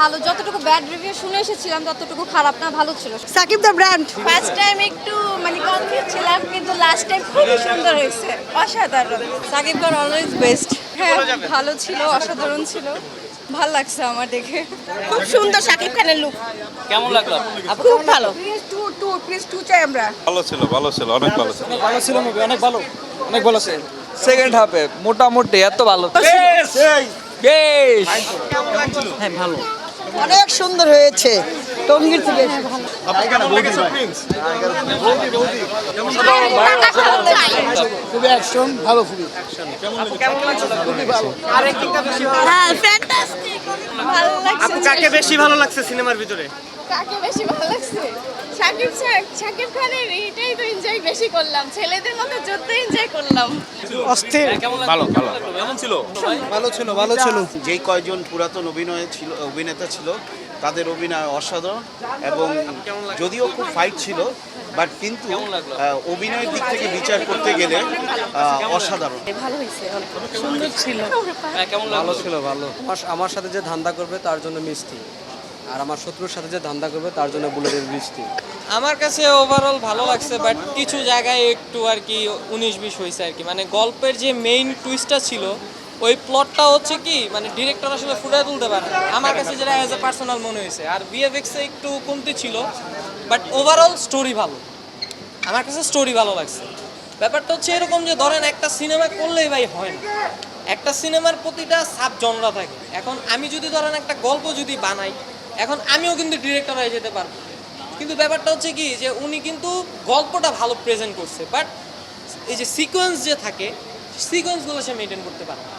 ভালো, যতটুকু bad review শুনে এসেছিলাম ততটুকু খারাপ না, ভালো ছিল। Shakib the brand. First time একটু মানে কনফিউজ ছিলাম, কিন্তু লাস্ট টাইম খুবই সুন্দর হয়েছে, অসাধারণ। Shakib Khan always best. হ্যাঁ, ভালো ছিল, অসাধারণ ছিল, ভালো লাগছে আমার দেখে। খুব সুন্দর সাকিব খানের লুক। কেমন লাগলো? খুব ভালো। প্লিজ টু চাই আমরা। ভালো ছিল, অনেক ভালো ছিল। ভালো ছিল মুভি, অনেক ভালো ছিল। সেকেন্ড হাফে মোটামুটি এত ভালো হ্যাঁ ভালো অনেক সুন্দর হয়েছে। টঙ্গীর থেকে খুবই অ্যাকশন, ভালো খুবই। হ্যাঁ ফ্যান্টাস্টিক। ভালো লাগছে। কাকে বেশি ভালো লাগছে সিনেমার ভিতরে? কাকে বেশি ভালো লাগছে? শাকিব খানের এইটাই তো এনজয় বেশি করলাম, ছেলেদের মতো যত এনজয় করলাম। অস্থির। ভালো কেমন ছিল? ভালো ছিল। যেই কয়জন পুরাতন অভিনেতা ছিল তাদের অভিনয় অসাধারণ, এবং যদিও খুব ফাইট ছিল বাট কিন্তু অভিনয়ের দিক থেকে বিচার করতে গেলে অসাধারণ। ভালো হয়েছে, সুন্দর ছিল। কেমন ভালো লাগলো? ছিল ভালো আমার সাথে যে ধান্দা করবে তার জন্য মিষ্টি, আর আমার শত্রুর সাথে যে ধান্দা করবে তার জন্য বুলেটের বৃষ্টি। আমার কাছে ওভারঅল ভালো লাগছে, বাট কিছু জায়গায় একটু আর কি 19-20 হয়েছে আর কি। মানে গল্পের যে মেইন টুইস্টটা ছিল ওই প্লটটা হচ্ছে কি মানে ডিরেক্টর আসলে ফুটিয়ে তুলতে পারে না, আমার কাছে যেটা অ্যাজ এ পার্সোনাল মনে হয়েছে। আর ভিএফএক্সে একটু কমতি ছিল, বাট ওভারঅল স্টোরি ভালো। আমার কাছে স্টোরি ভালো লাগছে। ব্যাপারটা হচ্ছে এরকম যে ধরেন একটা সিনেমা করলেই ভাই হয় না, একটা সিনেমার প্রতিটা সাব জনরা থাকে। এখন আমি যদি ধরেন একটা গল্প যদি বানাই, এখন আমিও কিন্তু ডিরেক্টর হয়ে যেতে পারবো, কিন্তু ব্যাপারটা হচ্ছে কি যে উনি কিন্তু গল্পটা ভালো প্রেজেন্ট করছে, বাট এই যে সিকোয়েন্স যে থাকে সিকোয়েন্সগুলো সে মেনটেন করতে পারে না।